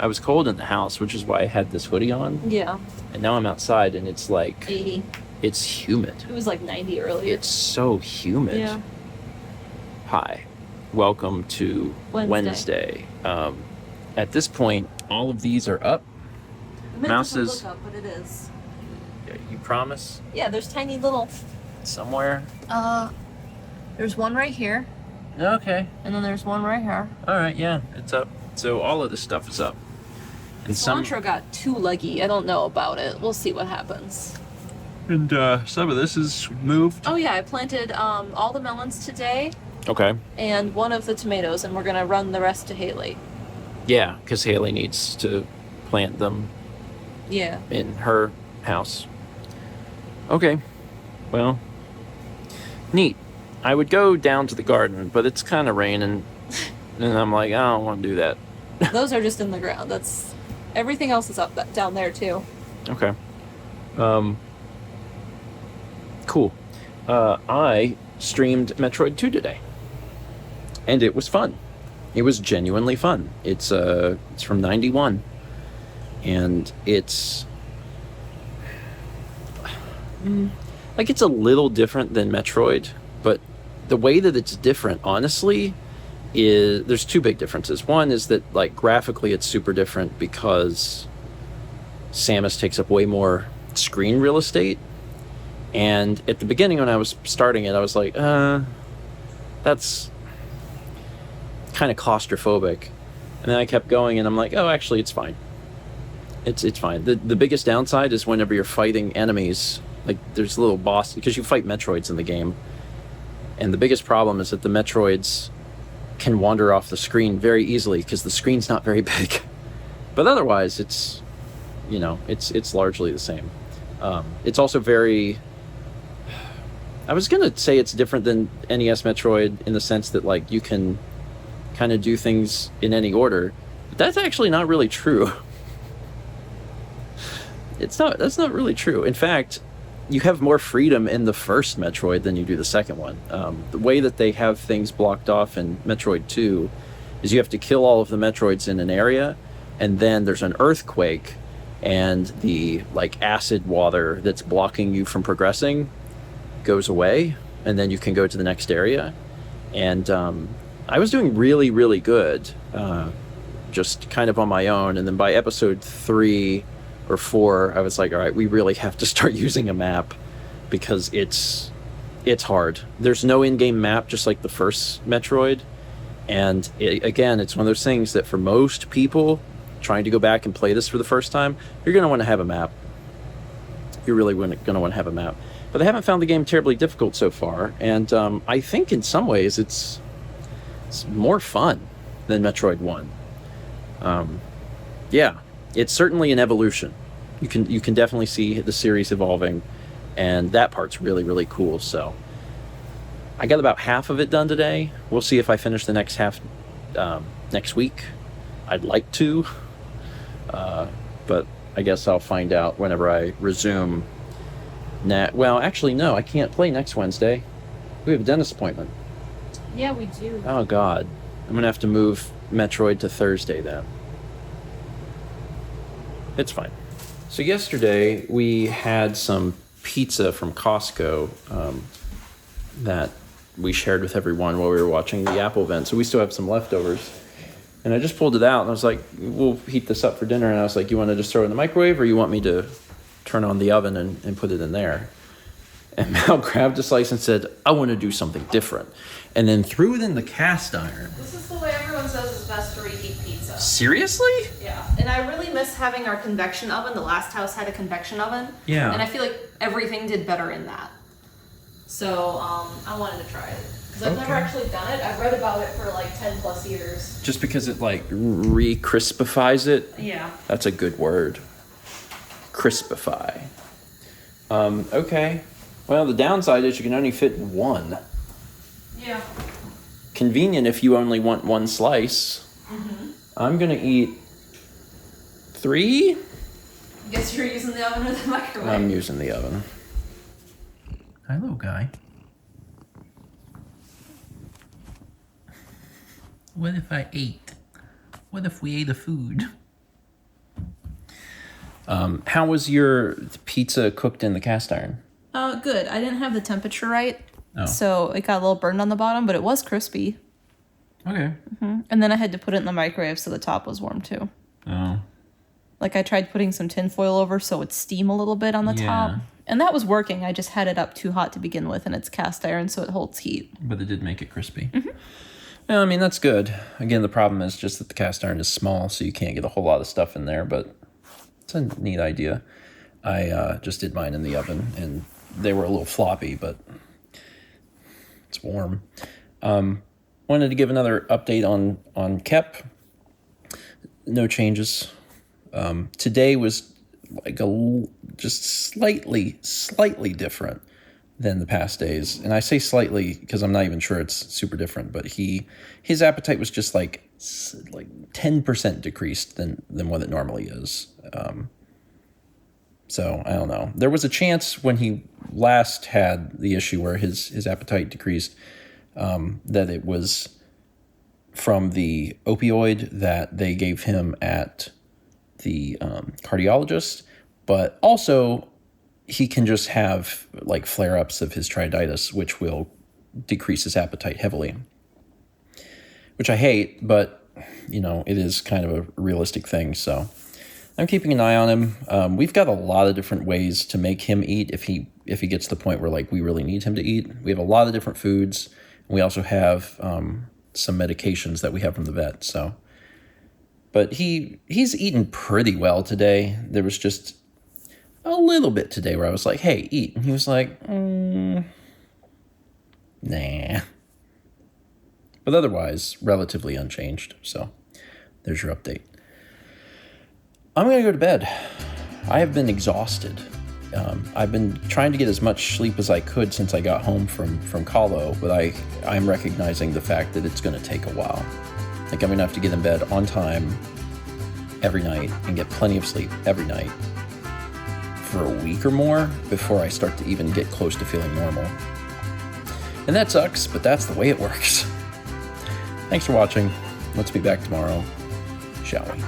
I was cold in the house, which is why I had this hoodie on. Yeah. And now I'm outside and it's like 80. It's humid. It was like 90 earlier. It's so humid. Yeah. Hi. Welcome to Wednesday. At this point, all of these are up. Mouse is look up, but it is. You promise? Yeah, there's tiny little somewhere. There's one right here. Okay. And then there's one right here. All right, yeah, it's up. So all of this stuff is up. And cilantro got too leggy. I don't know about it. We'll see what happens. And some of this is moved. Oh yeah, I planted all the melons today. Okay. And one of the tomatoes, and we're gonna run the rest to Haley. Yeah, because Haley needs to plant them. Yeah. In her house. Okay. Well, neat. I would go down to the garden, but it's kind of raining, and I'm like, I don't want to do that. Those are just in the ground. Everything else is up down there too. Okay. Cool. I streamed Metroid 2 today, and it was fun. It was genuinely fun. It's from 91, and it's it's a little different than Metroid, but the way that it's different, honestly, is there's two big differences. One is that like graphically it's super different because Samus takes up way more screen real estate. And at the beginning when I was starting it, I was like, that's kind of claustrophobic. And then I kept going and I'm like, oh, actually it's fine. It's fine. The biggest downside is whenever you're fighting enemies, like there's little boss, because you fight Metroids in the game. And the biggest problem is that the Metroids can wander off the screen very easily because the screen's not very big. But otherwise, it's largely the same. It's also very... I was going to say it's different than NES Metroid in the sense that like you can kind of do things in any order. But that's actually not really true. That's not really true. In fact, you have more freedom in the first Metroid than you do the second one. The way that they have things blocked off in Metroid 2 is you have to kill all of the Metroids in an area, and then there's an earthquake, and the like acid water that's blocking you from progressing goes away, and then you can go to the next area. And I was doing really, really good, just kind of on my own. And then by episode 3 or 4, I was like, all right, we really have to start using a map because it's hard. There's no in-game map, just like the first Metroid. And again, it's one of those things that for most people trying to go back and play this for the first time, you're going to want to have a map. You're really going to want to have a map. But they haven't found the game terribly difficult so far, and I think in some ways it's more fun than Metroid 1. Yeah, it's certainly an evolution. You can definitely see the series evolving, and that part's really, really cool. So I got about half of it done today. We'll see if I finish the next half next week. I'd like to, but I guess I'll find out whenever I resume. Well, actually, no, I can't play next Wednesday. We have a dentist appointment. Yeah, we do. Oh, God. I'm going to have to move Metroid to Thursday then. It's fine. So yesterday, we had some pizza from Costco that we shared with everyone while we were watching the Apple event. So we still have some leftovers. And I just pulled it out, and I was like, we'll heat this up for dinner. And I was like, you want to just throw it in the microwave, or you want me to turn on the oven and put it in there? And Mel grabbed a slice and said, I want to do something different. And then threw it in the cast iron. This is the way everyone says it's best to reheat pizza. Seriously? Yeah. And I really miss having our convection oven. The last house had a convection oven. Yeah. And I feel like everything did better in that. So I wanted to try it. Because I've never actually done it. I've read about it for like 10 plus years. Just because it like re-crispifies it? Yeah. That's a good word. Crispify. Okay. Well, the downside is you can only fit one. Yeah. Convenient if you only want one slice. Mm-hmm. I'm going to eat 3. Guess you're using the oven or the microwave? I'm using the oven. Hi, little guy. What if I ate? What if we ate a food? How was your pizza cooked in the cast iron? Good. I didn't have the temperature right, Oh. so it got a little burned on the bottom, but it was crispy. Okay. And then I had to put it in the microwave so the top was warm too. Oh. Like I tried putting some tin foil over so it'd steam a little bit on the top. And that was working. I just had it up too hot to begin with, and it's cast iron, so it holds heat. But it did make it crispy. Yeah, I mean, that's good. Again, the problem is just that the cast iron is small, so you can't get a whole lot of stuff in there, but it's a neat idea. I just did mine in the oven, and they were a little floppy, but it's warm. Wanted to give another update on Kep. No changes. Today was like just slightly different than the past days. And I say slightly because I'm not even sure it's super different, but his appetite was just like 10% decreased than what it normally is. So I don't know. There was a chance when he last had the issue where his appetite decreased, that it was from the opioid that they gave him at the cardiologist, but also he can just have like flare-ups of his triaditis, which will decrease his appetite heavily, which I hate, but it is kind of a realistic thing. So I'm keeping an eye on him. We've got a lot of different ways to make him eat if he gets to the point where like we really need him to eat. We have a lot of different foods. We also have some medications that we have from the vet. So, but he's eaten pretty well today. There was just a little bit today where I was like, "Hey, eat," and he was like, "Nah." But otherwise, relatively unchanged. So, there's your update. I'm gonna go to bed. I have been exhausted. I've been trying to get as much sleep as I could since I got home from Calo, but I'm recognizing the fact that it's going to take a while. Like I'm going to have to get in bed on time every night and get plenty of sleep every night for a week or more before I start to even get close to feeling normal. And that sucks, but that's the way it works. Thanks for watching. Let's be back tomorrow, shall we?